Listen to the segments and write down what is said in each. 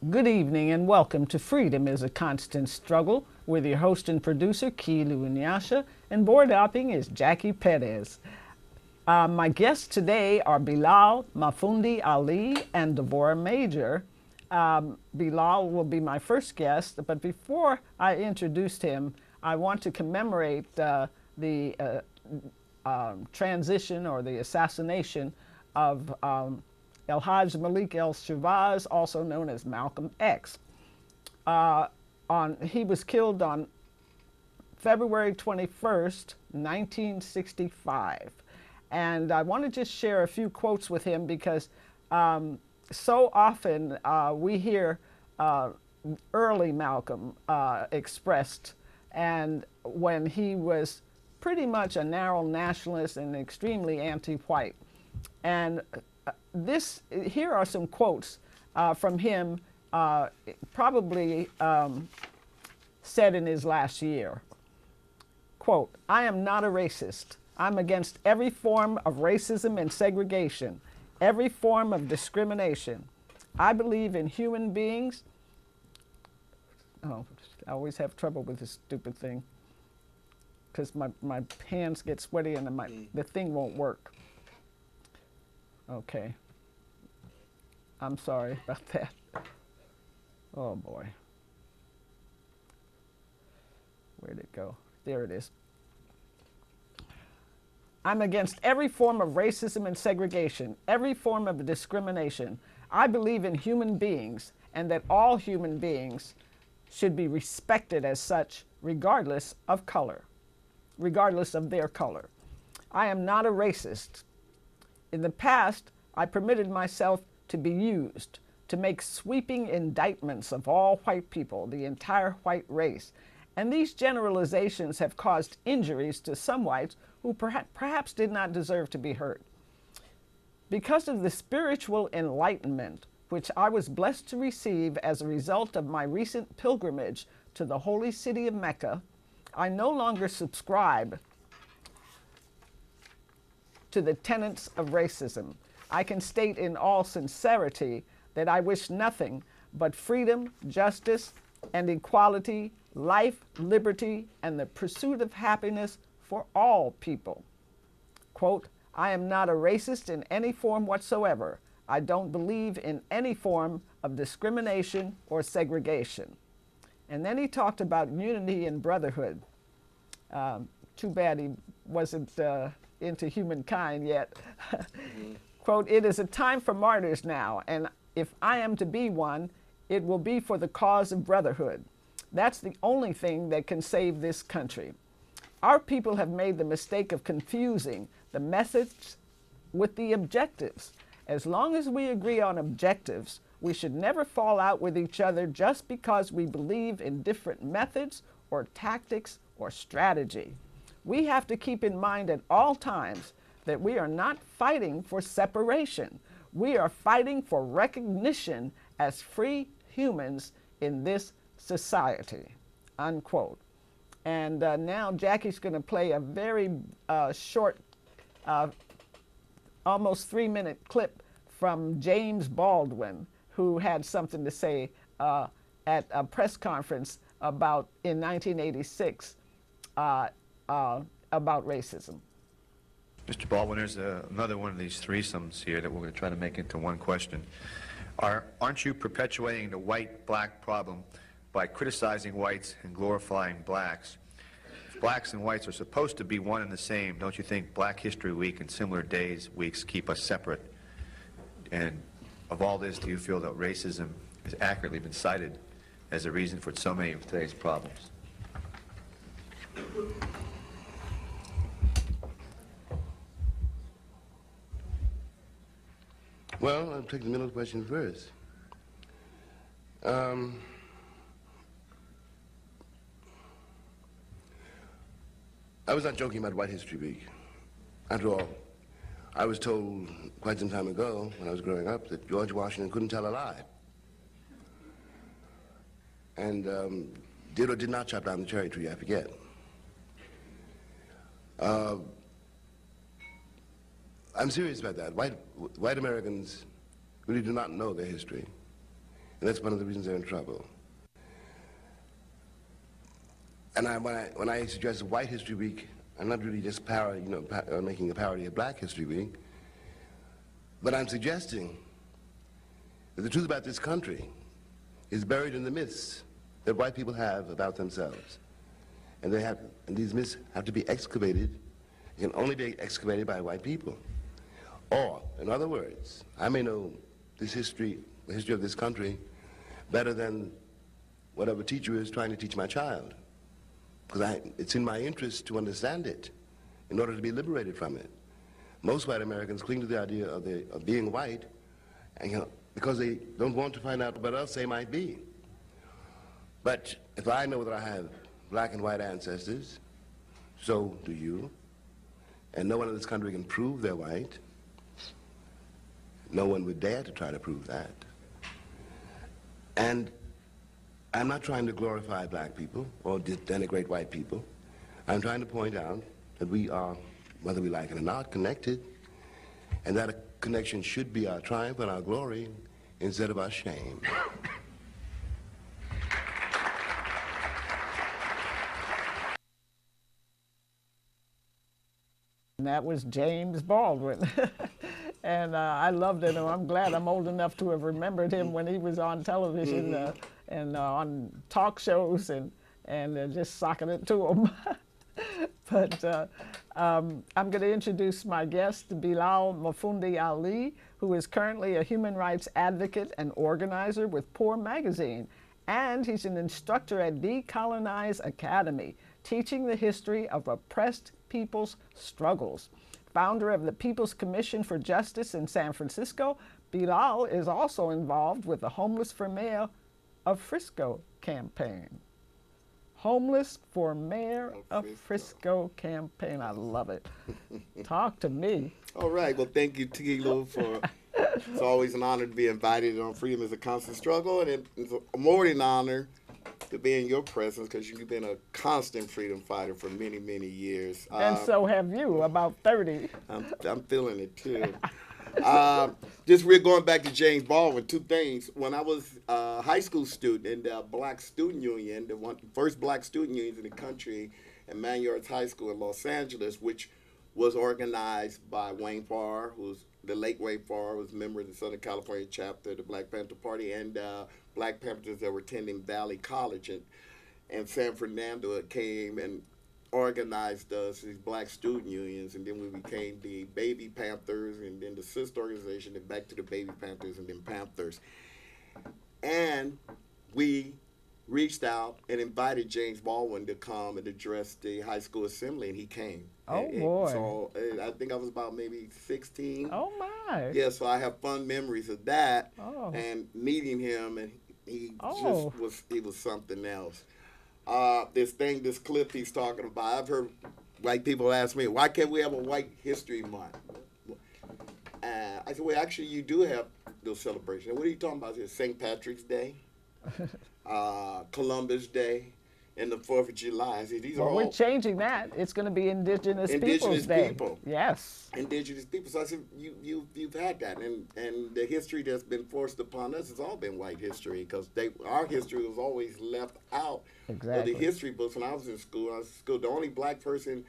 Good evening and welcome to Freedom is a Constant Struggle with your host and producer, Kilu Nyasha, and board hopping is Jackie Perez. My guests today are Bilal, Mafundi Ali, and Devorah Major. Bilal will be my first guest, but before I introduce him, I want to commemorate the transition or the assassination of El Hajj Malik El Shabazz, also known as Malcolm X. He was killed on February 21st, 1965. And I want to just share a few quotes with him because so often we hear early Malcolm expressed, and when he was pretty much a narrow nationalist and extremely anti-white. And here are some quotes from him, probably said in his last year. Quote, "I am not a racist. I'm against every form of racism and segregation, every form of discrimination. I believe in human beings." Oh, I always have trouble with this stupid thing because my hands get sweaty and the thing won't work. Okay. I'm sorry about that. Oh boy. Where'd it go? There it is. "I'm against every form of racism and segregation, every form of discrimination. I believe in human beings and that all human beings should be respected as such, regardless of color, regardless of their color. I am not a racist. In the past, I permitted myself to be used to make sweeping indictments of all white people, the entire white race. And these generalizations have caused injuries to some whites who perhaps did not deserve to be hurt. Because of the spiritual enlightenment which I was blessed to receive as a result of my recent pilgrimage to the holy city of Mecca, I no longer subscribe to the tenets of racism. I can state in all sincerity that I wish nothing but freedom, justice, and equality, life, liberty, and the pursuit of happiness for all people. Quote, I am not a racist in any form whatsoever. I don't believe in any form of discrimination or segregation." And then he talked about unity and brotherhood. Too bad he wasn't into humankind yet. Quote, "It is a time for martyrs now, and if I am to be one, it will be for the cause of brotherhood. That's the only thing that can save this country. Our people have made the mistake of confusing the methods with the objectives. As long as we agree on objectives, we should never fall out with each other just because we believe in different methods or tactics or strategy. We have to keep in mind at all times that we are not fighting for separation. We are fighting for recognition as free humans in this society," unquote. And now Jackie's going to play a very short, almost 3-minute clip from James Baldwin, who had something to say at a press conference in 1986 about racism. Mr. Baldwin, there's another one of these threesomes here that we're going to try to make into one question. Aren't you perpetuating the white-black problem by criticizing whites and glorifying blacks? If blacks and whites are supposed to be one and the same, don't you think Black History Week and similar weeks keep us separate? And of all this, do you feel that racism has accurately been cited as a reason for so many of today's problems? Well, I'll take the middle question first. I was not joking about White History Week. After all, I was told quite some time ago, when I was growing up, that George Washington couldn't tell a lie. And did or did not chop down the cherry tree, I forget. I'm serious about that. White Americans really do not know their history. And that's one of the reasons they're in trouble. And when I suggest White History Week, I'm not really just making a parody of Black History Week, but I'm suggesting that the truth about this country is buried in the myths that white people have about themselves. And these myths have to be excavated. They can only be excavated by white people. Or, in other words, I may know this history, the history of this country, better than whatever teacher is trying to teach my child. Because it's in my interest to understand it in order to be liberated from it. Most white Americans cling to the idea of being white and, because they don't want to find out what else they might be. But if I know that I have black and white ancestors, so do you. And no one in this country can prove they're white. No one would dare to try to prove that. And I'm not trying to glorify black people or denigrate white people. I'm trying to point out that we are, whether we like it or not, connected, and that a connection should be our triumph and our glory instead of our shame. And that was James Baldwin. And I loved it, and I'm glad I'm old enough to have remembered him when he was on television and on talk shows and just socking it to him. But I'm going to introduce my guest, Bilal Mafundi Ali, who is currently a human rights advocate and organizer with Poor Magazine. And he's an instructor at Decolonize Academy, teaching the history of oppressed people's struggles. Founder of the People's Commission for Justice in San Francisco, Bilal is also involved with the Homeless for Mayor of Frisco campaign. Homeless for Mayor of Frisco campaign. I love it. Talk to me. All right. Well, thank you, Tilo, for it's always an honor to be invited on Freedom is a Constant Struggle, and it's more than an honor to be in your presence because you've been a constant freedom fighter for many, many years. And so have you, about 30. I'm feeling it too. We're going back to James Baldwin, two things. When I was a high school student in the Black Student Union, the first Black student unions in the country, at Manuarts High School in Los Angeles, which was organized by Wayne Farr, who's the late Wayne Farr, was a member of the Southern California chapter of the Black Panther Party, and Black Panthers that were attending Valley College. And San Fernando came and organized us, these black student unions, and then we became the Baby Panthers, and then the sister organization, and back to the Baby Panthers, and then Panthers. And we reached out and invited James Baldwin to come and address the high school assembly, and he came. Oh, boy. So I think I was about maybe 16. Oh, my. Yeah, so I have fond memories of that and meeting him, and he was something else. This clip he's talking about, I've heard white people ask me, why can't we have a White History Month? I said, well, actually, you do have those celebrations. What are you talking about? It's St. Patrick's Day, Columbus Day, and the 4th of July. I said, these are all... We're changing that. It's going to be Indigenous Peoples Day. Yes. Indigenous people. So I said, you've had that. And the history that's been forced upon us has all been white history because our history was always left out of the history books. When I was in school, the only black person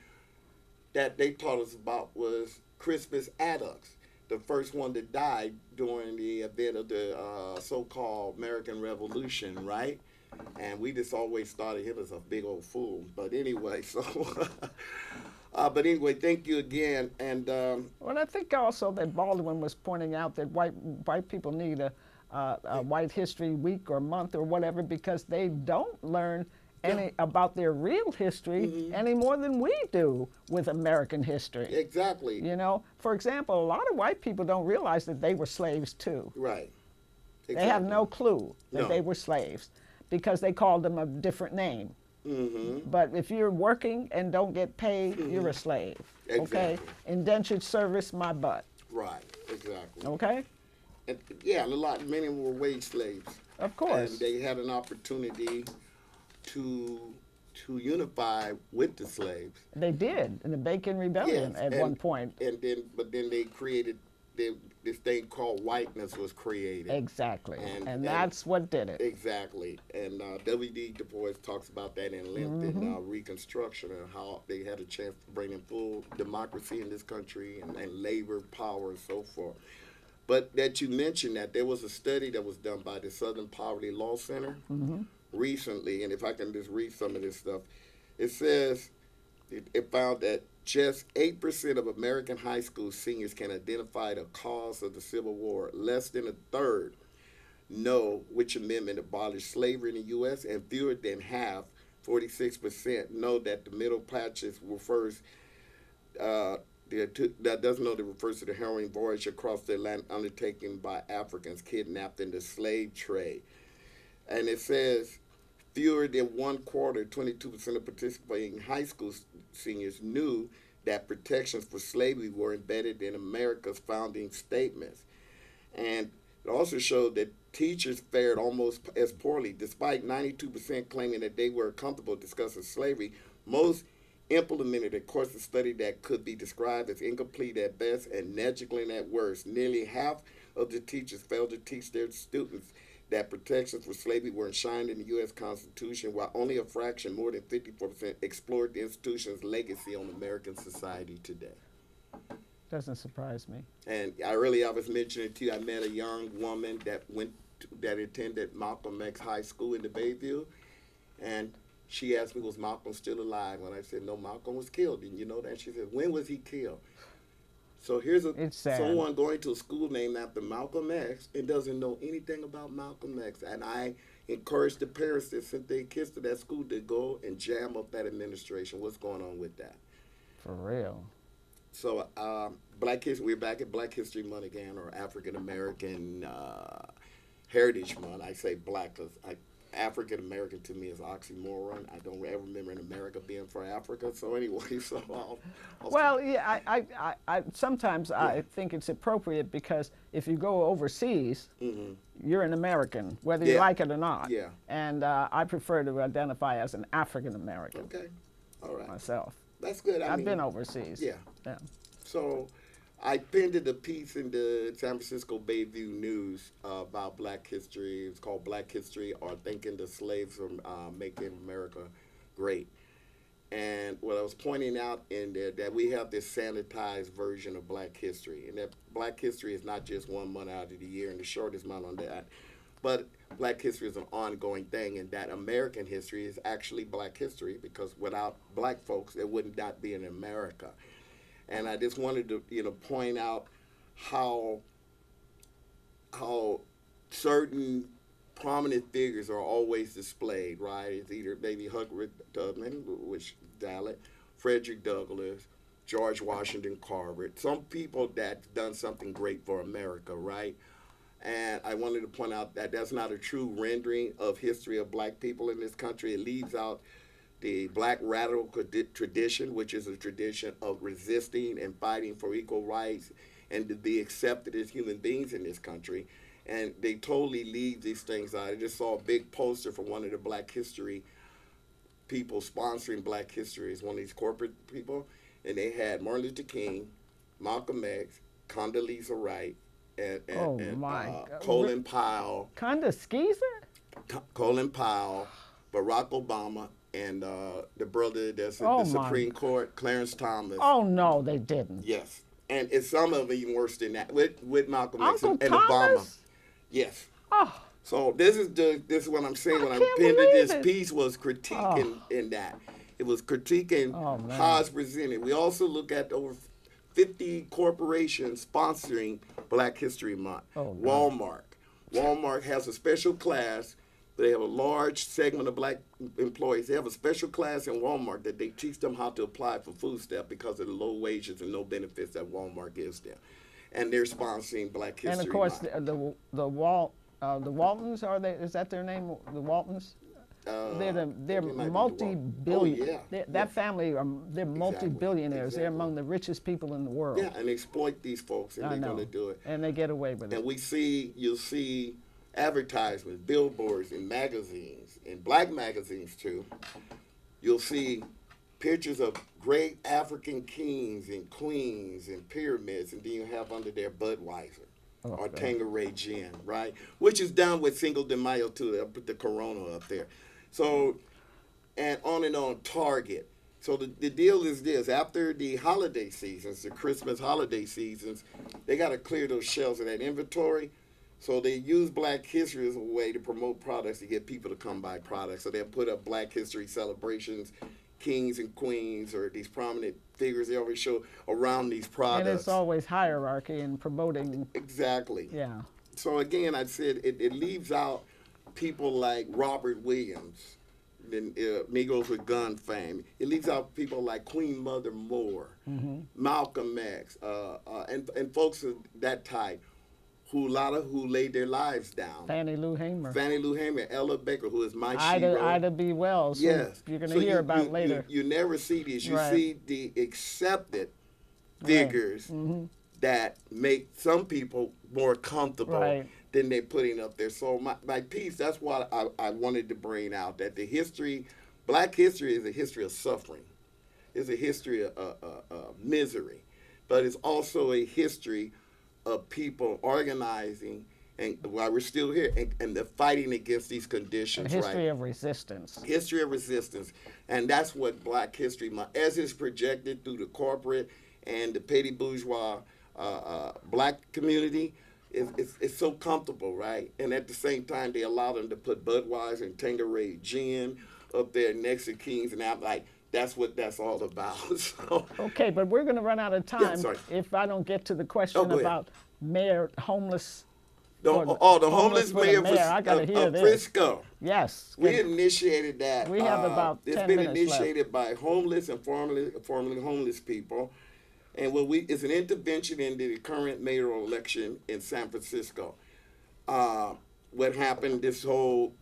that they taught us about was Crispus Attucks, the first one that died during the event of the so-called American Revolution, right? And we just always thought of him as a big old fool. But anyway, thank you again. And well, I think also that Baldwin was pointing out that white people need a White History Week or month or whatever because they don't learn any about their real history any more than we do with American history. Exactly. You know, for example, a lot of white people don't realize that they were slaves too. Right. Exactly. They have no clue that they were slaves, because they called them a different name. But if you're working and don't get paid, you're a slave. Okay? Indentured service, my butt. Right, exactly. Okay? And, many of them were wage slaves. Of course. And they had an opportunity to unify with the slaves. They did in the Bacon Rebellion at one point. But then they created this thing called whiteness was created. Exactly. And That's what did it. Exactly. And W.D. Du Bois talks about that in length in Reconstruction, and how they had a chance to bring in full democracy in this country, and labor power and so forth. But that you mentioned that there was a study that was done by the Southern Poverty Law Center recently, and if I can just read some of this stuff, it says it found that just 8% of American high school seniors can identify the cause of the Civil War. Less than a third know which amendment abolished slavery in the U.S., and fewer than half, 46%, know that the Middle Patches refers that doesn't know that refers to the harrowing voyage across the Atlantic undertaken by Africans kidnapped in the slave trade. And it says fewer than one quarter, 22% of participating high school seniors knew that protections for slavery were embedded in America's founding statements. And it also showed that teachers fared almost as poorly. Despite 92% claiming that they were comfortable discussing slavery, most implemented a course of study that could be described as incomplete at best and negligent at worst. Nearly half of the teachers failed to teach their students that protections for slavery were enshrined in the U.S. Constitution, while only a fraction, more than 54%, explored the institution's legacy on American society today. Doesn't surprise me. And I was mentioning to you, I met a young woman that attended Malcolm X High School in the Bayview, and she asked me, was Malcolm still alive? When I said, no, Malcolm was killed. Didn't you know that? She said, when was he killed? So here's someone going to a school named after Malcolm X and doesn't know anything about Malcolm X. And I encourage the parents that sent their kids to that school to go and jam up that administration. What's going on with that? For real. So Black History, we're back at Black History Month again, or African American Heritage Month. I say Black because African American to me is oxymoron. I don't ever remember in America being for Africa. So anyway, Well, yeah, I sometimes I think it's appropriate because if you go overseas, you're an American, whether you like it or not. Yeah. And I prefer to identify as an African American. Okay. All right. Myself. That's good. I've been overseas. Yeah. Yeah. So I penned a piece in the San Francisco Bayview News about Black history. It's called Black History, or Thinking the Slaves Were Making America Great. And what I was pointing out in there, that we have this sanitized version of Black history, and that Black history is not just 1 month out of the year and the shortest month on that, but Black history is an ongoing thing, and that American history is actually Black history, because without Black folks, there would not be an America. And I just wanted to, point out how certain prominent figures are always displayed, right? It's either maybe Huckleberry Tubman, which Dallet, Frederick Douglass, George Washington Carver, some people that's done something great for America, right? And I wanted to point out that that's not a true rendering of history of Black people in this country. It leaves out the Black radical tradition, which is a tradition of resisting and fighting for equal rights and to be accepted as human beings in this country. And they totally leave these things out. I just saw a big poster from one of the Black history people sponsoring Black history. It's one of these corporate people. And they had Martin Luther King, Malcolm X, Condoleezza Rice, and Colin Powell. Colin Powell, Barack Obama, and the brother that's at the Supreme Court, Clarence Thomas. Oh, no, they didn't. Yes. And it's some of them even worse than that, with Malcolm X and Thomas? Obama. Yes. Oh. So this is what I'm saying when I penned this piece, was critiquing in that. It was critiquing how it's presented. We also look at over 50 corporations sponsoring Black History Month. Walmart. Walmart has a special class. They have a large segment of Black employees. They have a special class in Walmart that they teach them how to apply for food stamp because of the low wages and no benefits that Walmart gives them. And they're sponsoring Black History Month. And of course, the Waltons, are they? Is that their name? The Waltons? They're multi-billion. That family, they're multi-billionaires. Exactly. They're among the richest people in the world. Yeah, and exploit these folks, and they're going to do it. And they get away with it. And you'll see advertisements, billboards in magazines, in Black magazines too. You'll see pictures of great African kings and queens and pyramids, and then you have under there Budweiser or Tanqueray gin, right? Which is done with Cinco de Mayo too. They'll put the Corona up there. So, and on Target. So the deal is this: after the holiday seasons, the Christmas holiday seasons, they got to clear those shelves of that inventory. So they use Black History as a way to promote products to get people to come buy products. So they'll put up Black History celebrations, kings and queens, or these prominent figures they always show around these products. And it's always hierarchy and promoting. Exactly. Yeah. So again, I said it leaves out people like Robert Williams, then Migos with Gun fame. It leaves out people like Queen Mother Moore, Malcolm X, and folks of that type, who laid their lives down. Fannie Lou Hamer. Fannie Lou Hamer, Ella Baker, who is my Ida B. Wells. Yes. You're going to hear about later. You never see these. You Right. see the accepted figures that make some people more comfortable Right. than they're putting up there. So my piece, that's what I wanted to bring out, that the history, Black history is a history of suffering. It's a history of misery. But it's also a history of people organizing, and while we're still here, and the fighting against these conditions. A history right? of resistance. History of resistance. And that's what Black History Month, as it's projected through the corporate and the petty bourgeois Black community, it's so comfortable, right? And at the same time, they allow them to put Budweiser and Tanqueray gin up there next to Kings, and I'm like, that's what that's all about. So, Okay, but we're going to run out of time sorry. if I don't get to the question go ahead. about homeless. the homeless for the mayor mayor. I gotta hear of this. Frisco. Yes. We initiated that. We have about it's 10 been minutes initiated by homeless and formerly homeless people. And it's an intervention into the current mayoral election in San Francisco. What happened, this whole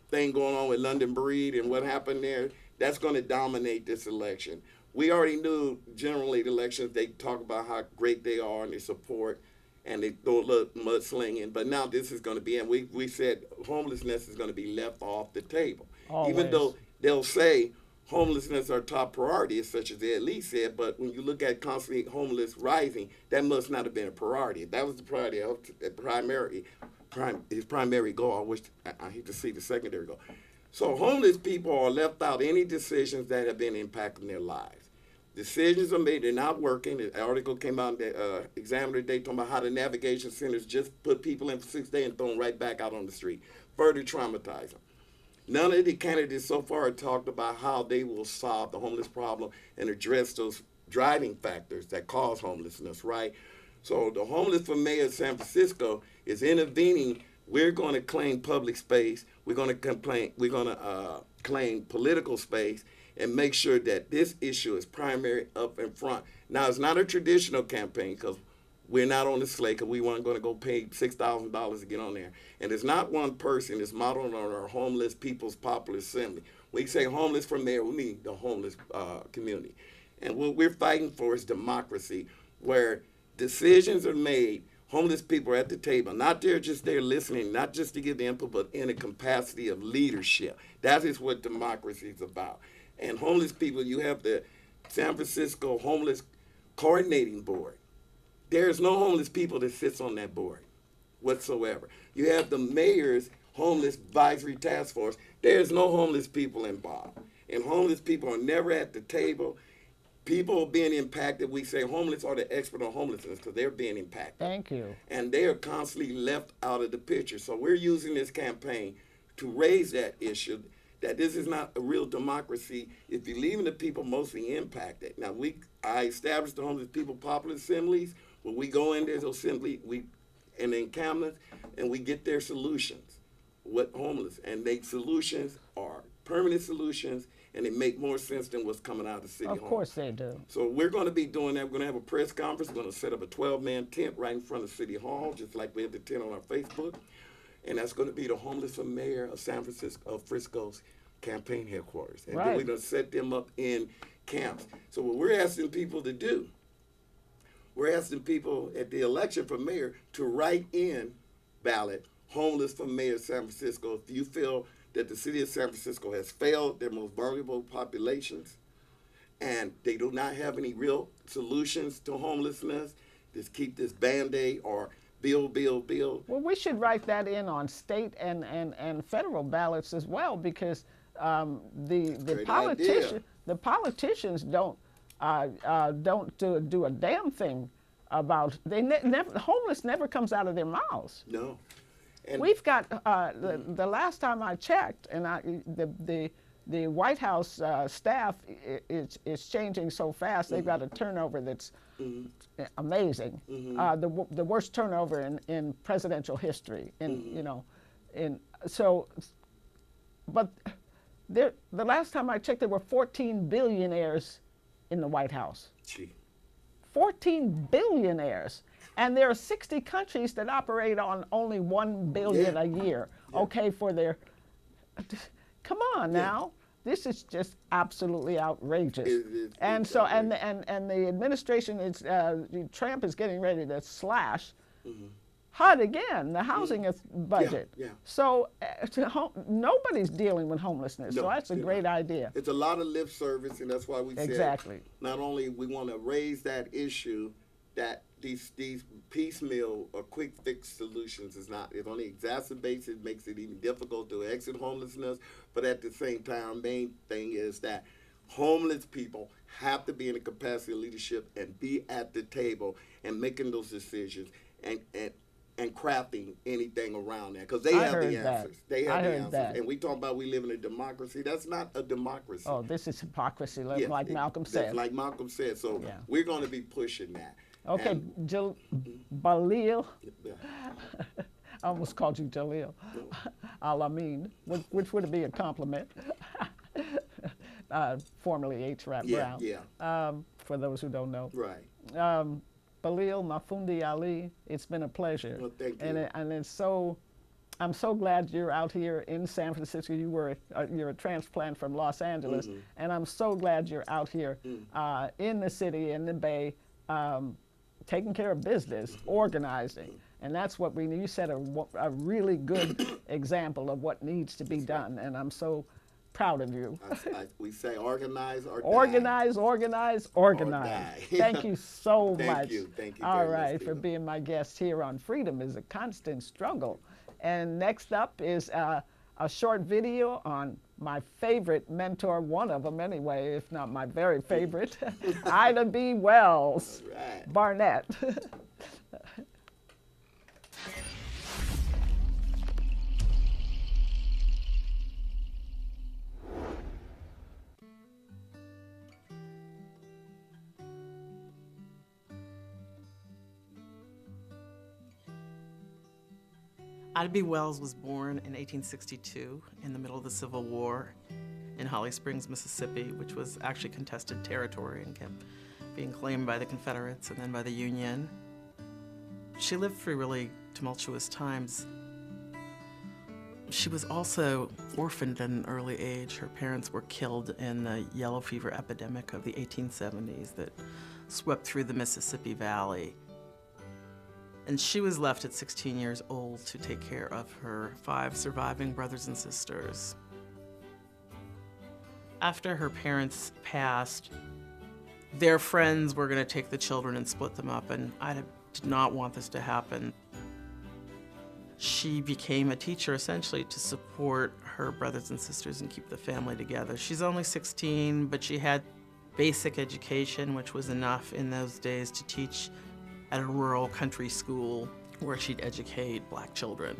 thing going on with London Breed and what happened there, that's going to dominate this election. We already knew generally the elections, they talk about how great they are and they support and they throw a little mudslinging. But now this is going to be, and we said homelessness is going to be left off the table. Always. Even though they'll say homelessness our top priority, such as they at least said, but when you look at constantly homeless rising, that must not have been a priority. If that was the priority, his primary goal, I hate to see the secondary goal. So homeless people are left out any decisions that have been impacting their lives. Decisions are made, they're not working. The article came out in the Examiner today talking about how the navigation centers just put people in for 6 days and throw them right back out on the street, further traumatize them. None of the candidates so far have talked about how they will solve the homeless problem and address those driving factors that cause homelessness, right? So the Homeless for Mayor of San Francisco is intervening. We're going to claim public space. We're going to claim political space and make sure that this issue is primary up in front. Now, it's not a traditional campaign because we're not on the slate because we weren't going to go pay $6,000 to get on there. And it's not one person. It's modeled on our Homeless People's Popular Assembly. When we say homeless for mayor, we mean the homeless community. And what we're fighting for is democracy, where decisions are made. Homeless people are at the table, not just there listening, not just to give the input, but in a capacity of leadership. That is what democracy is about. And homeless people, you have the San Francisco Homeless Coordinating Board. There's no homeless people that sits on that board whatsoever. You have the mayor's Homeless Advisory Task Force. There's no homeless people involved. And homeless people are never at the table. People being impacted, we say homeless are the expert on homelessness because they're being impacted. Thank you. And they are constantly left out of the picture. So we're using this campaign to raise that issue, that this is not a real democracy if you're leaving the people mostly impacted. Now, I established the Homeless People Popular Assemblies, where we go in there's assembly, and the encampments, and we get their solutions. What homeless, and their solutions are permanent solutions, and they make more sense than what's coming out of the city hall. Of course they do. So we're going to be doing that. We're going to have a press conference. We're going to set up a 12-man tent right in front of City Hall, just like we have the tent on our Facebook. And that's going to be the Homeless for Mayor of San Francisco, of Frisco's campaign headquarters. And then we're going to set them up in camps. So what we're asking people to do, we're asking people at the election for mayor to write in ballot Homeless for Mayor of San Francisco if you feel that the city of San Francisco has failed their most vulnerable populations, and they do not have any real solutions to homelessness. Just keep this Band-Aid or bill. Well, we should write that in on state and federal ballots as well, because the politicians don't do a damn thing about the homeless never comes out of their mouths. No. And We've got the last time I checked, and the White House staff is changing so fast. They've got a turnover that's amazing. The worst turnover in presidential history. But the last time I checked, there were 14 billionaires in the White House. Gee. 14 billionaires. And there are 60 countries that operate on only 1 billion a year. Okay, for their, come on now. This is just absolutely outrageous. And so, and the administration is, Trump is getting ready to slash HUD again, the housing budget. So nobody's dealing with homelessness. No, so that's a great idea. It's a lot of lip service, and that's why we Exactly. said not only we want to raise that issue, that these piecemeal or quick fix solutions is not, it only exacerbates it, makes it even difficult to exit homelessness. But at the same time, main thing is that homeless people have to be in a capacity of leadership and be at the table and making those decisions and crafting anything around that, because they have the answers. They have the answers. And we talk about we live in a democracy. That's not a democracy. Oh, this is hypocrisy, like Malcolm said. Like Malcolm said. So we're going to be pushing that. Okay, Bilal. I almost called you Jalil. Al-Amin, which would be a compliment. Formerly H. Rap Brown. For those who don't know. Right. Bilal, Mafundi Ali, it's been a pleasure. Well, thank you. And it's so, I'm so glad you're out here in San Francisco. You're a transplant from Los Angeles, and I'm so glad you're out here in the city, in the Bay, taking care of business, organizing. And that's what we need. You set a really good example of what needs to be done, and I'm so proud of you. We say organize or die. Organize. Thank you so much. Thank you. All right, for being my guest here on Freedom is a Constant Struggle. And next up is a short video on my favorite mentor, one of them anyway, if not my very favorite, Ida B. Wells, Barnett. Ida B. Wells was born in 1862 in the middle of the Civil War in Holly Springs, Mississippi, which was actually contested territory and kept being claimed by the Confederates and then by the Union. She lived through really tumultuous times. She was also orphaned at an early age. Her parents were killed in the yellow fever epidemic of the 1870s that swept through the Mississippi Valley. And she was left at 16 years old to take care of her 5 surviving brothers and sisters. After her parents passed, their friends were going to take the children and split them up, and Ida did not want this to happen. She became a teacher essentially to support her brothers and sisters and keep the family together. She's only 16, but she had basic education, which was enough in those days to teach at a rural country school where she'd educate black children.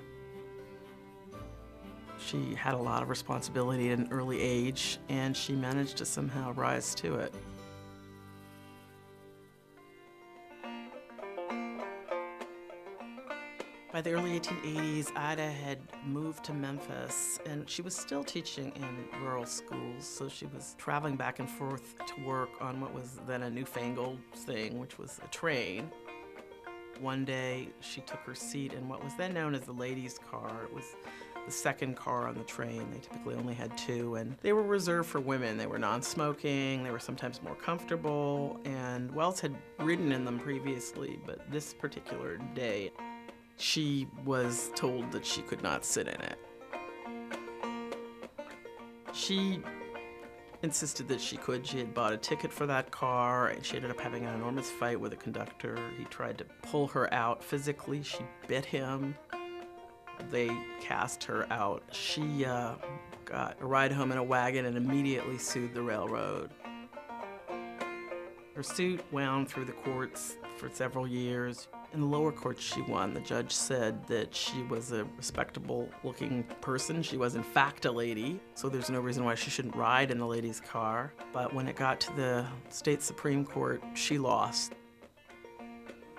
She had a lot of responsibility at an early age, and she managed to somehow rise to it. By the early 1880s, Ida had moved to Memphis, and she was still teaching in rural schools, so she was traveling back and forth to work on what was then a newfangled thing, which was a train. One day, she took her seat in what was then known as the ladies' car. It was the second car on the train. They typically only had 2, and they were reserved for women. They were non-smoking, they were sometimes more comfortable, and Wells had ridden in them previously, but this particular day, she was told that she could not sit in it. She insisted that she could. She had bought a ticket for that car, and she ended up having an enormous fight with the conductor. He tried to pull her out physically. She bit him. They cast her out. She got a ride home in a wagon and immediately sued the railroad. Her suit wound through the courts for several years. In the lower courts, she won. The judge said that she was a respectable-looking person. She was, in fact, a lady, so there's no reason why she shouldn't ride in the lady's car. But when it got to the state Supreme Court, she lost.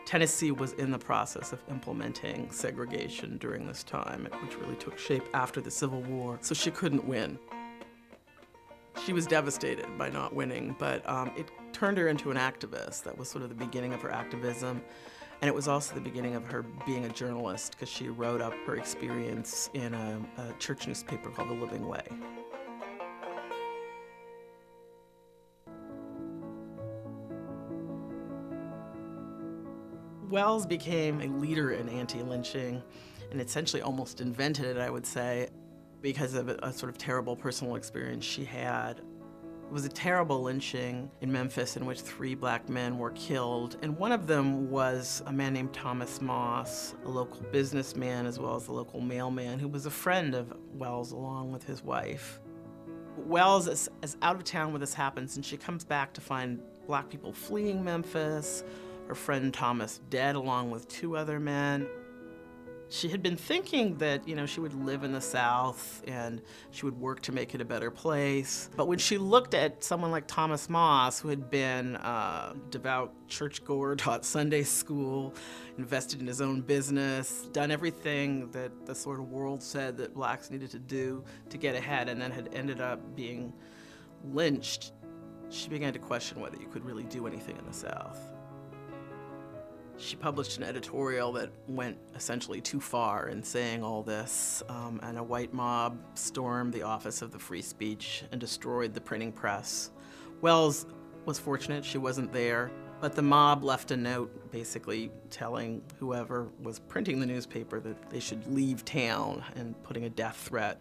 Tennessee was in the process of implementing segregation during this time, which really took shape after the Civil War, so she couldn't win. She was devastated by not winning, but it turned her into an activist. That was sort of the beginning of her activism. And it was also the beginning of her being a journalist, because she wrote up her experience in a church newspaper called The Living Way. Wells became a leader in anti-lynching and essentially almost invented it, I would say, because of a sort of terrible personal experience she had. It was a terrible lynching in Memphis in which 3 black men were killed, and one of them was a man named Thomas Moss, a local businessman as well as a local mailman who was a friend of Wells along with his wife. Wells is out of town when this happens, and she comes back to find black people fleeing Memphis, her friend Thomas dead along with 2 other men. She had been thinking that, she would live in the South and she would work to make it a better place. But when she looked at someone like Thomas Moss, who had been a devout churchgoer, taught Sunday school, invested in his own business, done everything that the sort of world said that blacks needed to do to get ahead, and then had ended up being lynched, she began to question whether you could really do anything in the South. She published an editorial that went essentially too far in saying all this, and a white mob stormed the office of the Free Speech and destroyed the printing press. Wells was fortunate she wasn't there, but the mob left a note basically telling whoever was printing the newspaper that they should leave town and putting a death threat.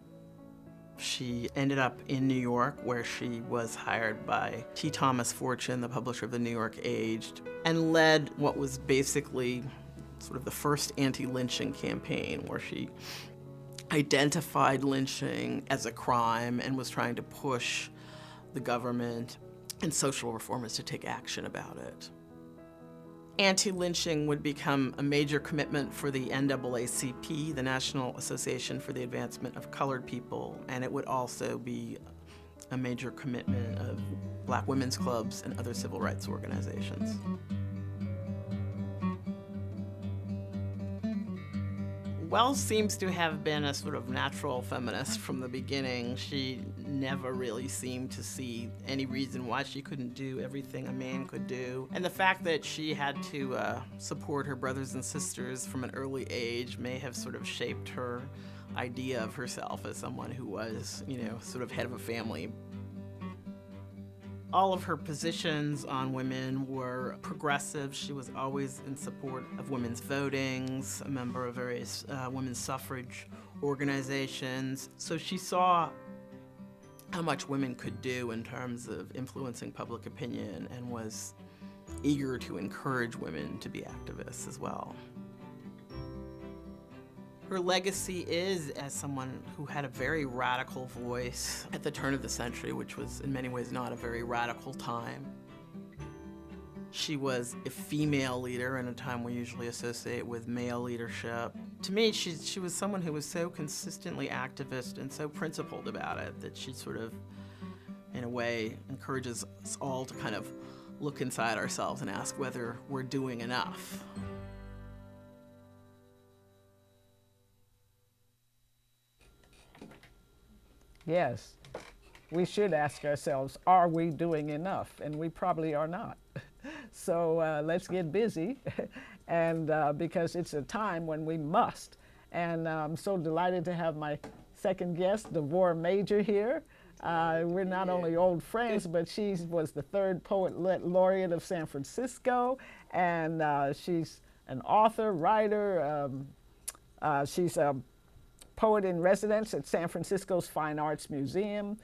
She ended up in New York, where she was hired by T. Thomas Fortune, the publisher of the New York Age, and led what was basically sort of the first anti-lynching campaign, where she identified lynching as a crime and was trying to push the government and social reformers to take action about it. Anti-lynching would become a major commitment for the NAACP, the National Association for the Advancement of Colored People, and it would also be a major commitment of black women's clubs and other civil rights organizations. Wells seems to have been a sort of natural feminist from the beginning. She never really seemed to see any reason why she couldn't do everything a man could do. And the fact that she had to support her brothers and sisters from an early age may have sort of shaped her idea of herself as someone who was, sort of head of a family. All of her positions on women were progressive. She was always in support of women's votings, a member of various women's suffrage organizations. So she saw how much women could do in terms of influencing public opinion and was eager to encourage women to be activists as well. Her legacy is as someone who had a very radical voice at the turn of the century, which was in many ways not a very radical time. She was a female leader in a time we usually associate with male leadership. To me, she was someone who was so consistently activist and so principled about it that she sort of, in a way, encourages us all to kind of look inside ourselves and ask whether we're doing enough. Yes, we should ask ourselves, are we doing enough? And we probably are not. So let's get busy, and because it's a time when we must. And I'm so delighted to have my second guest, Devorah Major, here. We're not only old friends, but she was the 3rd Poet Laureate of San Francisco, and she's an author, writer. She's poet in residence at San Francisco's Fine Arts Museum.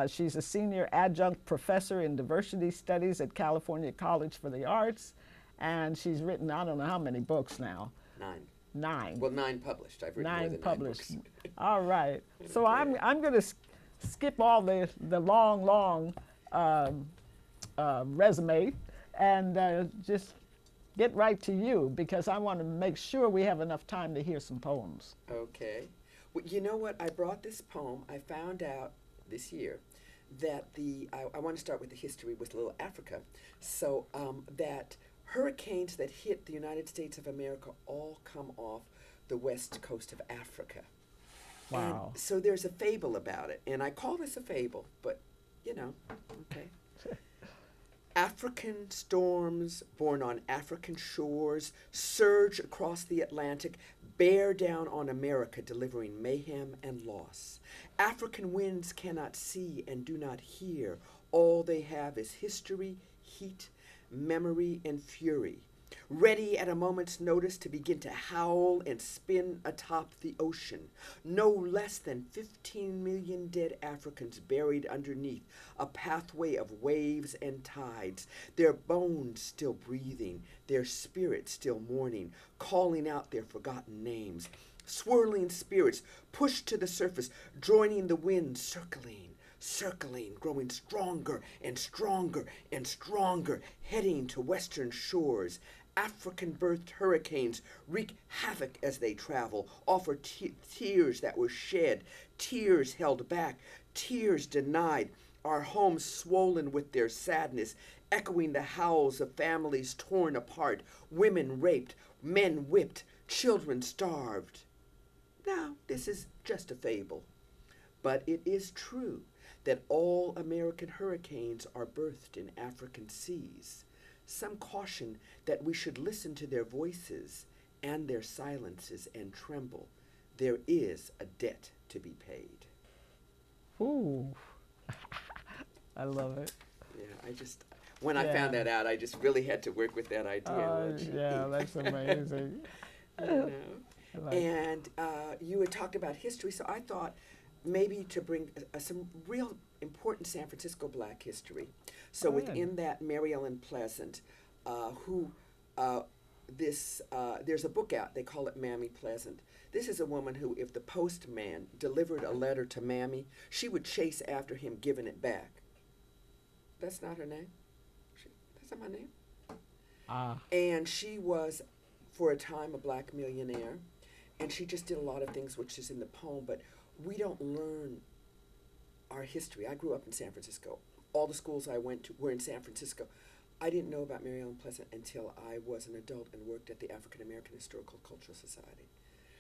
She's a senior adjunct professor in diversity studies at California College for the Arts. And she's written, I don't know how many books now. 9. 9. Well, 9 published. I've written more 9 than published. 9 books. All right. So I'm going to skip all the long resume and just get right to you, because I want to make sure we have enough time to hear some poems. Okay. Well, you know what? I brought this poem. I found out this year that I want to start with the history with Little Africa. So that hurricanes that hit the United States of America all come off the west coast of Africa. Wow. And so there's a fable about it. And I call this a fable, but, okay. African storms born on African shores surge across the Atlantic, bear down on America, delivering mayhem and loss. African winds cannot see and do not hear. All they have is history, heat, memory, and fury, ready at a moment's notice to begin to howl and spin atop the ocean. No less than 15 million dead Africans buried underneath a pathway of waves and tides, their bones still breathing, their spirits still mourning, calling out their forgotten names. Swirling spirits pushed to the surface, joining the wind, circling, growing stronger and stronger and stronger, heading to western shores. African-birthed hurricanes wreak havoc as they travel, offer tears that were shed, tears held back, tears denied, our homes swollen with their sadness, echoing the howls of families torn apart, women raped, men whipped, children starved. Now, this is just a fable, but it is true that all American hurricanes are birthed in African seas. Some caution that we should listen to their voices and their silences and tremble. There is a debt to be paid. Ooh, I love it. Yeah, when I found that out, I just really had to work with that idea. Yeah, that's amazing. And you had talked about history, so I thought maybe to bring some real important San Francisco Black history. So within that, Mary Ellen Pleasant, there's a book out, they call it Mammy Pleasant. This is a woman who, if the postman delivered a letter to Mammy, she would chase after him giving it back. That's not her name. That's not my name. And she was, for a time, a black millionaire. And she just did a lot of things, which is in the poem, but we don't learn our history. I grew up in San Francisco. All the schools I went to were in San Francisco. I didn't know about Mary Ellen Pleasant until I was an adult and worked at the African American Historical Cultural Society.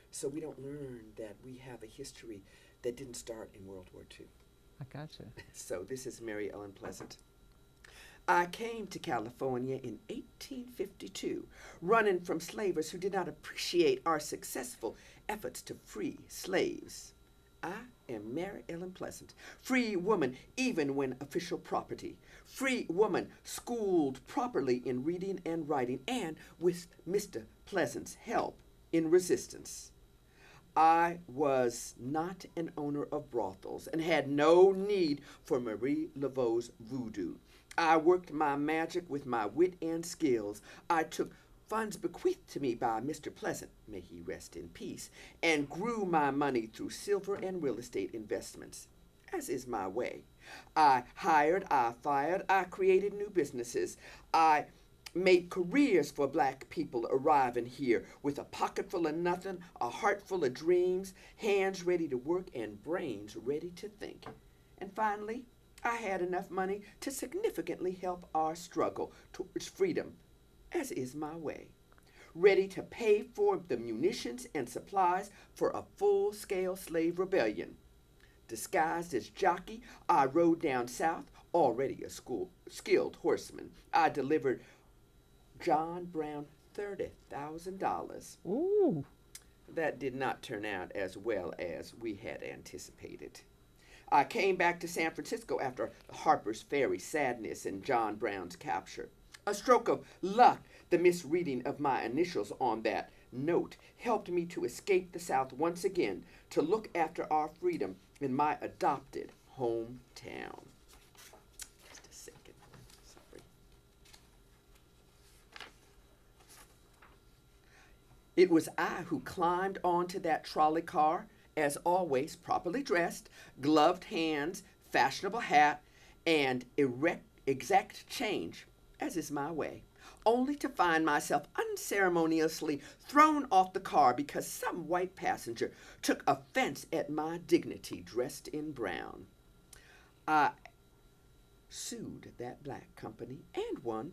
So we don't learn that we have a history that didn't start in World War II. I gotcha. So this is Mary Ellen Pleasant. I came to California in 1852, running from slavers who did not appreciate our successful efforts to free slaves. I am Mary Ellen Pleasant, free woman even when official property, free woman schooled properly in reading and writing, and with Mr. Pleasant's help in resistance. I was not an owner of brothels and had no need for Marie Laveau's voodoo. I worked my magic with my wit and skills. I took funds bequeathed to me by Mr. Pleasant, may he rest in peace, and grew my money through silver and real estate investments, as is my way. I hired, I fired, I created new businesses. I made careers for black people arriving here with a pocket full of nothing, a heart full of dreams, hands ready to work, and brains ready to think. And finally, I had enough money to significantly help our struggle towards freedom, as is my way. Ready to pay for the munitions and supplies for a full-scale slave rebellion. Disguised as jockey, I rode down south, already a skilled horseman. I delivered John Brown $30,000. Ooh. That did not turn out as well as we had anticipated. I came back to San Francisco after Harper's Ferry sadness and John Brown's capture. A stroke of luck, the misreading of my initials on that note helped me to escape the South once again, to look after our freedom in my adopted hometown. Just a second. Sorry. It was I who climbed onto that trolley car, as always, properly dressed, gloved hands, fashionable hat, and exact change, as is my way, only to find myself unceremoniously thrown off the car because some white passenger took offense at my dignity dressed in brown. I sued that black company and won.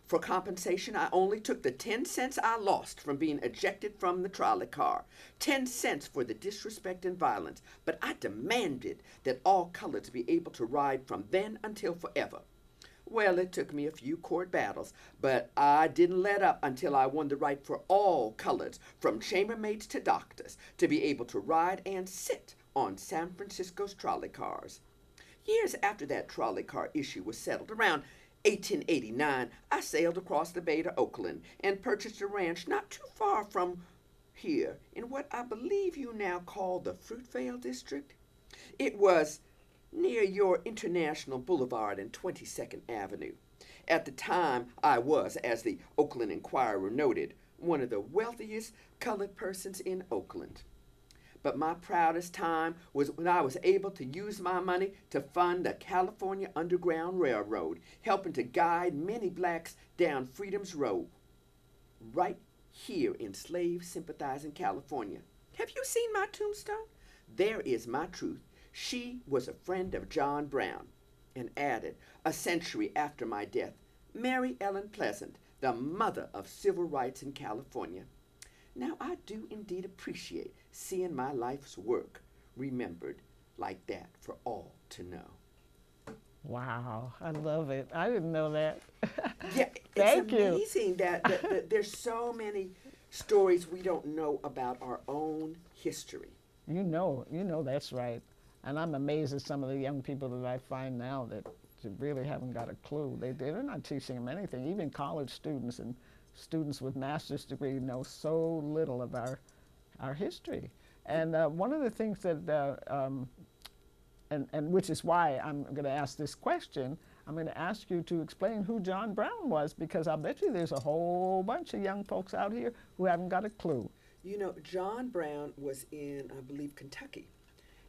For compensation, I only took the 10 cents I lost from being ejected from the trolley car. 10 cents for the disrespect and violence, but I demanded that all coloreds be able to ride from then until forever. Well, it took me a few court battles, but I didn't let up until I won the right for all coloreds, from chambermaids to doctors, to be able to ride and sit on San Francisco's trolley cars. Years after that trolley car issue was settled, around 1889, I sailed across the bay to Oakland and purchased a ranch not too far from here in what I believe you now call the Fruitvale District. It was near your International Boulevard and 22nd Avenue. At the time, I was, as the Oakland Inquirer noted, one of the wealthiest colored persons in Oakland. But my proudest time was when I was able to use my money to fund the California Underground Railroad, helping to guide many blacks down Freedom's Road, right here in slave-sympathizing California. Have you seen my tombstone? There is my truth. She was a friend of John Brown. And added, a century after my death, Mary Ellen Pleasant, the mother of civil rights in California. Now, I do indeed appreciate seeing my life's work remembered like that for all to know. Wow, I love it. I didn't know that. Yeah, Thank it's you. amazing that there's so many stories we don't know about our own history. You know that's right. And I'm amazed at some of the young people that I find now that really haven't got a clue. They're not teaching them anything. Even college students and students with master's degree know so little of our history. And one of the things that, and which is why I'm going to ask this question, I'm going to ask you to explain who John Brown was, because I bet you there's a whole bunch of young folks out here who haven't got a clue. You know, John Brown was in, I believe, Kentucky.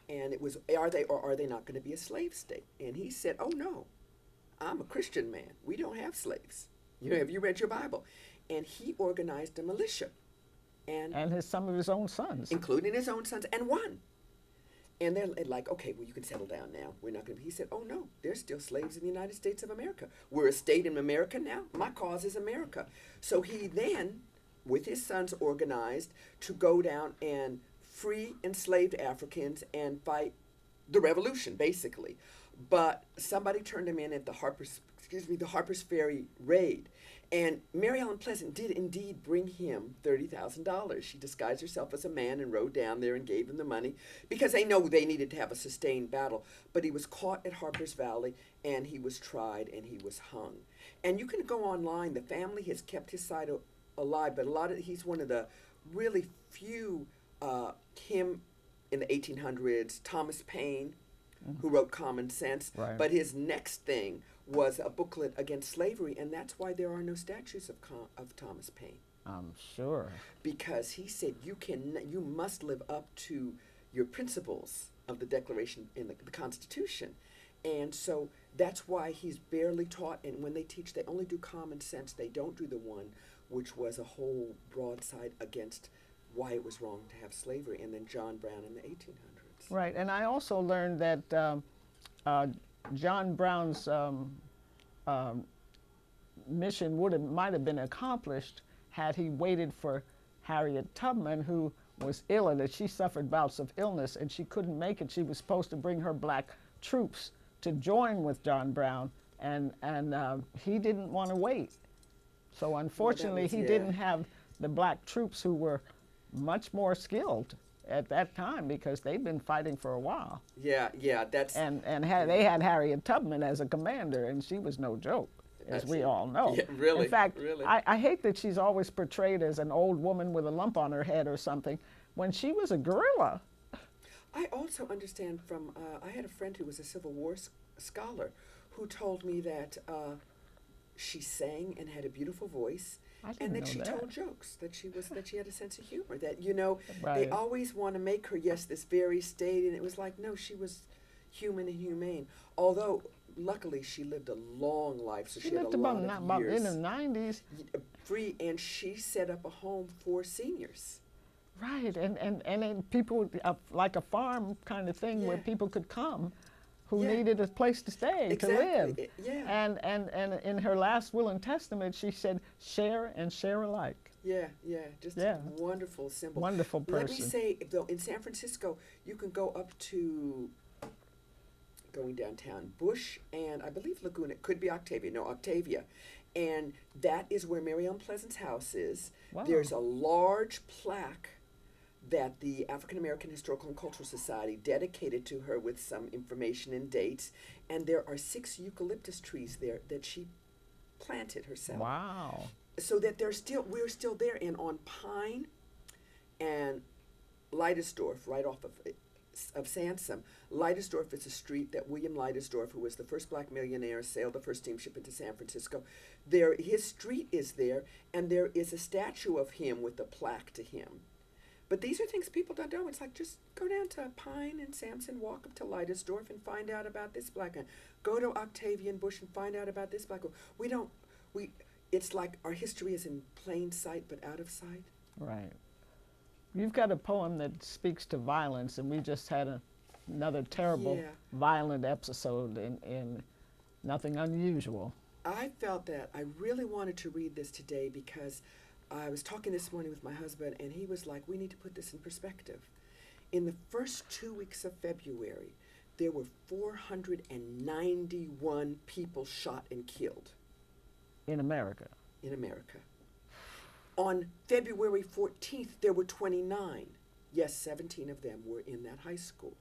And it was, are they or are they not going to be a slave state? And he said, oh no, I'm a Christian man. We don't have slaves. You know, have you read your Bible? And he organized a militia. And some of his own sons. Including his own sons, and won. And they're like, okay, well, you can settle down now. We're not going to. He said, oh no, there's still slaves in the United States of America. We're a state in America now. My cause is America. So he then, with his sons, organized to go down and free enslaved Africans and fight the revolution, basically. But somebody turned him in at the Harper's Ferry raid. And Mary Ellen Pleasant did indeed bring him $30,000. She disguised herself as a man and rode down there and gave him the money because they know they needed to have a sustained battle. But he was caught at Harper's Valley and he was tried and he was hung. And you can go online. The family has kept his side alive, but he's one of the really few, him in the 1800s, Thomas Paine, who wrote Common Sense. Right. But his next thing was a booklet against slavery, and that's why there are no statues of Thomas Paine. I'm sure. Because he said you must live up to your principles of the Declaration in the Constitution. And so that's why he's barely taught, and when they teach, they only do Common Sense. They don't do the one which was a whole broadside against why it was wrong to have slavery, and then John Brown in the 1800s. Right, and I also learned that John Brown's mission might have been accomplished had he waited for Harriet Tubman, who was ill, and that she suffered bouts of illness and she couldn't make it. She was supposed to bring her black troops to join with John Brown, and he didn't want to wait. So unfortunately, he didn't have the black troops who were much more skilled at that time, because they'd been fighting for a while. Yeah, that's... And they had Harriet Tubman as a commander, and she was no joke. as That's we it. all know. Yeah, really, In fact, really. I hate that she's always portrayed as an old woman with a lump on her head or something, when she was a gorilla. I also understand from, I had a friend who was a Civil War scholar who told me that she sang and had a beautiful voice, I didn't and that know she that. told jokes, that she had a sense of humor, that, you know, they Right. always want to make her, yes, this very staid, and it was like, no, she was human and humane. Although, luckily, she lived a long life, so she had a lived lot about of in years the 90s. free, and she set up a home for seniors. Right, and then people, like a farm kind of thing where Yeah. people could come who Yeah. needed a place to stay, Exactly, to live. yeah. And in her last will and testament, she said, share and share alike. Yeah, yeah, just Yeah. a wonderful symbol. Wonderful Let me person. say, though, in San Francisco, you can go up to, going downtown, Bush and I believe Laguna, it could be Octavia, no, Octavia. And that is where Mary Ellen Pleasant's house is. Wow. There's a large plaque that the African American Historical and Cultural Society dedicated to her with some information and dates. And there are 6 eucalyptus trees there that she planted herself. Wow. So that we're still there. And on Pine and Leidesdorf, right off of Sansom, Leidesdorf is a street that William Leidesdorf, who was the first black millionaire, sailed the first steamship into San Francisco. His street is there, and there is a statue of him with a plaque to him. But these are things people don't know. It's like, just go down to Pine and Sampson, walk up to Leidesdorf and find out about this black man. Go to Octavian Bush and find out about this black man. It's like our history is in plain sight but out of sight. Right. You've got a poem that speaks to violence, and we just had another terrible Yeah. violent episode in Nothing Unusual. I felt that I really wanted to read this today because I was talking this morning with my husband, and he was like, we need to put this in perspective. In the first 2 weeks of February, there were 491 people shot and killed In America. in America. On February 14th, there were 29. Yes, 17 of them were in that high school.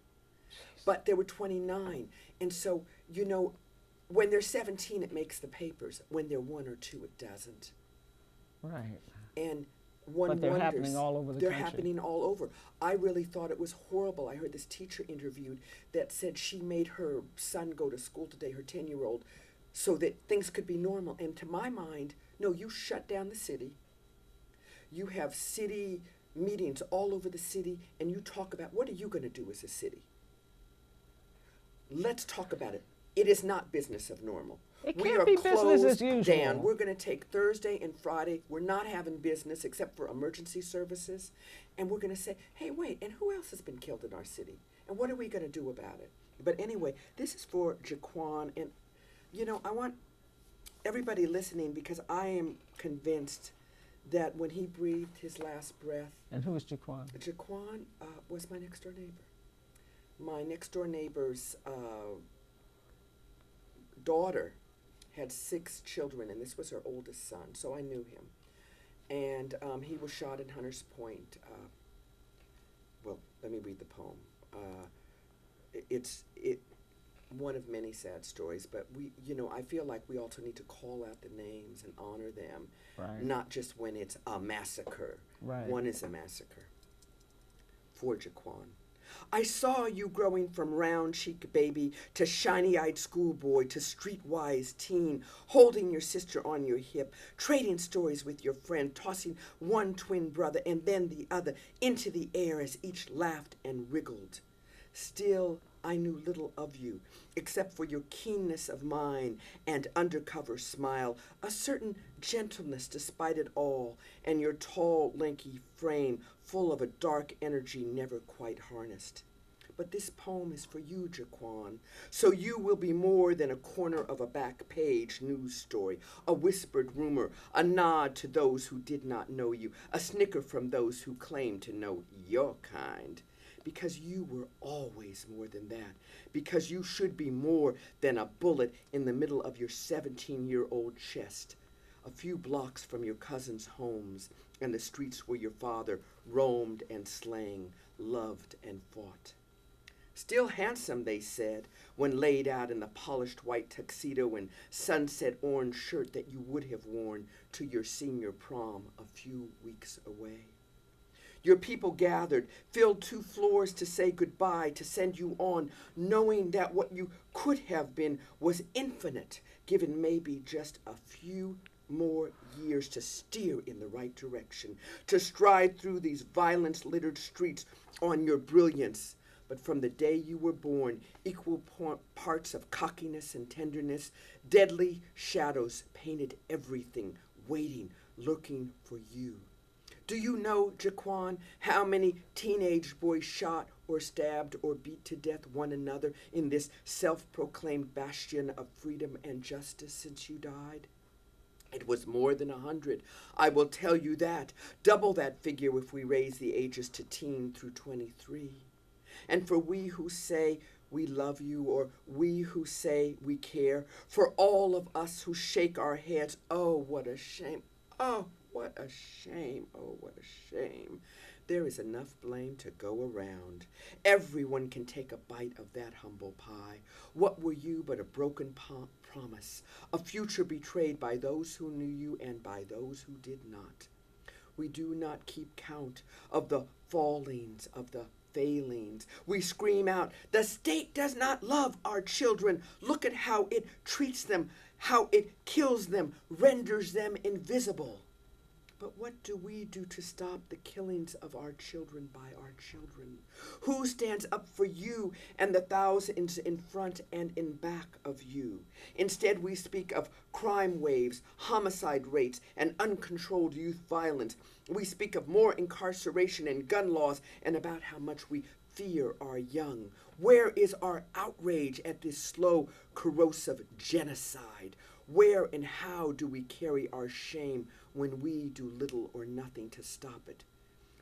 But there were 29. And so, you know, when there's 17, it makes the papers. When there are 1 or 2, it doesn't. Right. And one But they're wonders, happening all over the they're country. happening all over. I really thought it was horrible. I heard this teacher interviewed that said she made her son go to school today, her 10-year-old, so that things could be normal. And to my mind, no, you shut down the city. You have city meetings all over the city, and you talk about, what are you going to do as a city? Let's talk about it. It is not business of normal. It We can't are be business as closed usual. down. We're going to take Thursday and Friday. We're not having business except for emergency services. And we're going to say, hey, wait, and who else has been killed in our city? And what are we going to do about it? But anyway, this is for Jaquan. And, you know, I want everybody listening, because I am convinced that when he breathed his last breath, And who is Jaquan? Jaquan was my next door neighbor. My next door neighbor's daughter had 6 children, and this was her oldest son, so I knew him. And he was shot in Hunters Point. Well, let me read the poem. It's one of many sad stories, but I feel like we also need to call out the names and honor them, Right. not just when it's a massacre. Right. One is a massacre. For Jaquan. I saw you growing from round-cheeked baby to shiny-eyed schoolboy to streetwise teen, holding your sister on your hip, trading stories with your friend, tossing one twin brother and then the other into the air as each laughed and wriggled. Still, I knew little of you, except for your keenness of mind and undercover smile, a certain gentleness despite it all, and your tall, lanky frame full of a dark energy never quite harnessed. But this poem is for you, Jaquan, so you will be more than a corner of a back page news story, a whispered rumor, a nod to those who did not know you, a snicker from those who claim to know your kind. Because you were always more than that. Because you should be more than a bullet in the middle of your 17-year-old chest. A few blocks from your cousins' homes and the streets where your father roamed and slang, loved and fought. Still handsome, they said, when laid out in the polished white tuxedo and sunset orange shirt that you would have worn to your senior prom a few weeks away. Your people gathered, filled 2 floors to say goodbye, to send you on, knowing that what you could have been was infinite, given maybe just a few more years to steer in the right direction, to stride through these violence-littered streets on your brilliance. But from the day you were born, equal parts of cockiness and tenderness, deadly shadows painted everything, waiting, looking for you. Do you know, Jaquan, how many teenage boys shot or stabbed or beat to death one another in this self-proclaimed bastion of freedom and justice since you died? It was more than 100. I will tell you that. Double that figure if we raise the ages to teen through 23. And for we who say we love you, or we who say we care, for all of us who shake our heads, oh, what a shame. Oh, what a shame. Oh, what a shame. There is enough blame to go around. Everyone can take a bite of that humble pie. What were you but a broken promise, a future betrayed by those who knew you and by those who did not? We do not keep count of the fallings, of the failings. We scream out, the state does not love our children. Look at how it treats them, how it kills them, renders them invisible. But what do we do to stop the killings of our children by our children? Who stands up for you and the thousands in front and in back of you? Instead, we speak of crime waves, homicide rates, and uncontrolled youth violence. We speak of more incarceration and gun laws and about how much we fear our young. Where is our outrage at this slow, corrosive genocide? Where and how do we carry our shame when we do little or nothing to stop it?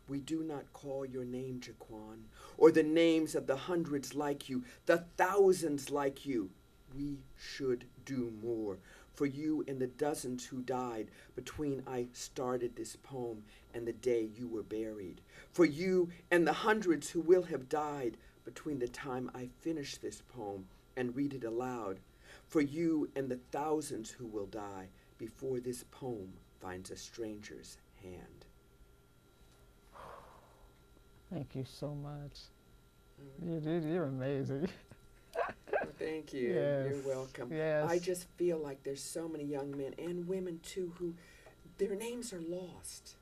We do not call your name, Jaquan, or the names of the hundreds like you, the thousands like you. We should do more for you and the dozens who died between I started this poem and the day you were buried. For you and the hundreds who will have died between the time I finish this poem and read it aloud. For you and the thousands who will die before this poem finds a stranger's hand. Thank you so much. You're amazing. Well, thank you. Yes. You're welcome. Yes. I just feel like there's so many young men and women too who their names are lost.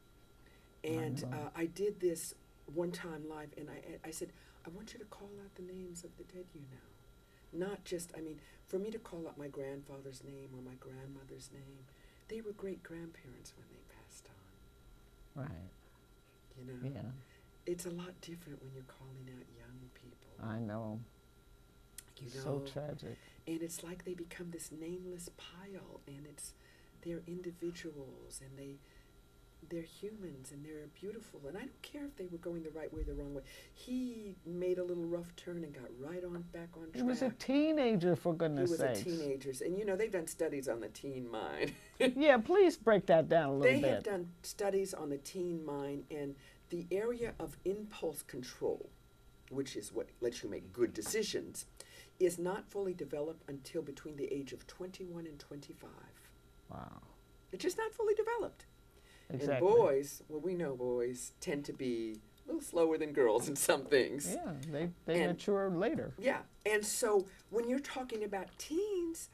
And I did this one time live, and I said, I want you to call out the names of the dead you know. Not just, for me to call out my grandfather's name or my grandmother's name, they were great-grandparents when they passed on. Right. You know? Yeah. It's a lot different when you're calling out young people. I know. You know? So tragic. And it's like they become this nameless pile, and they're individuals, and they're humans, and they're beautiful. And I don't care if they were going the right way or the wrong way. He made a little rough turn and got right on back on track. He was a teenager, for goodness sakes. He was a teenager. And they've done studies on the teen mind. Yeah, please break that down a little bit. They have done studies on the teen mind, and the area of impulse control, which is what lets you make good decisions, is not fully developed until between the age of 21 and 25. Wow. It's just not fully developed. Exactly. And boys, well, we know boys tend to be a little slower than girls in some things. Yeah, they mature later. Yeah, and so when you're talking about teens,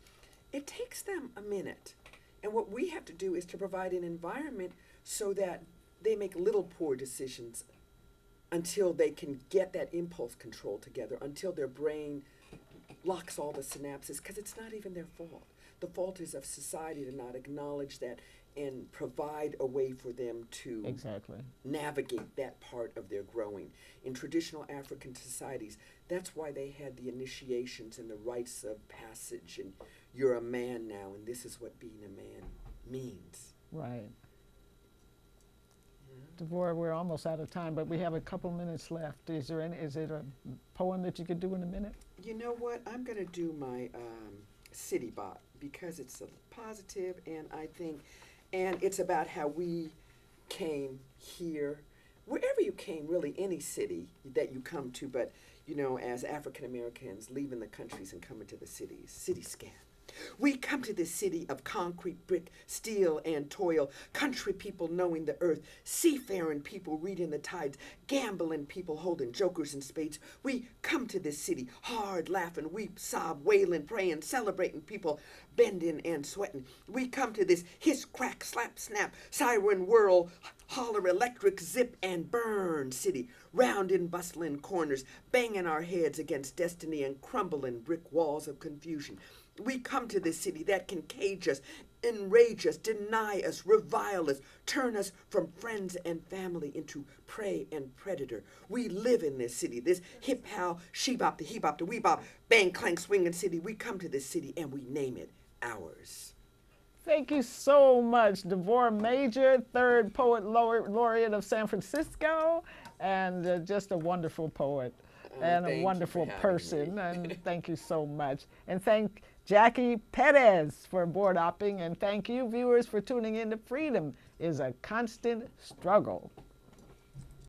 it takes them a minute. And what we have to do is to provide an environment so that they make little poor decisions until they can get that impulse control together, until their brain locks all the synapses, because it's not even their fault. The fault is of society to not acknowledge that and provide a way for them to navigate that part of their growing. In traditional African societies, that's why they had the initiations and the rites of passage, and you're a man now, and this is what being a man means. Right. Devorah, we're almost out of time, but we have a couple minutes left. Is it a poem that you could do in a minute? You know what? I'm going to do my City Bot, because it's positive, and it's about how we came here, wherever you came, really, any city that you come to, but you know, as African Americans leaving the countries and coming to the cities. City scan. We come to this city of concrete, brick, steel, and toil. Country people knowing the earth. Seafaring people reading the tides. Gambling people holding jokers and spades. We come to this city hard, laughing, weep, sob, wailing, praying, celebrating people, bending and sweating. We come to this hiss, crack, slap, snap, siren whirl, holler, electric, zip, and burn city. Round in bustling corners, banging our heads against destiny and crumbling brick walls of confusion. We come to this city that can cage us, enrage us, deny us, revile us, turn us from friends and family into prey and predator. We live in this city, this hip-how, she-bop, the he-bop, the we-bop, bang, clank, swinging city. We come to this city and we name it ours. Thank you so much, Devorah Major, third poet laureate of San Francisco, and just a wonderful poet and a wonderful person. And thank you so much. And thank Jackie Perez for board hopping, and thank you, viewers, for tuning in to Freedom is a Constant Struggle.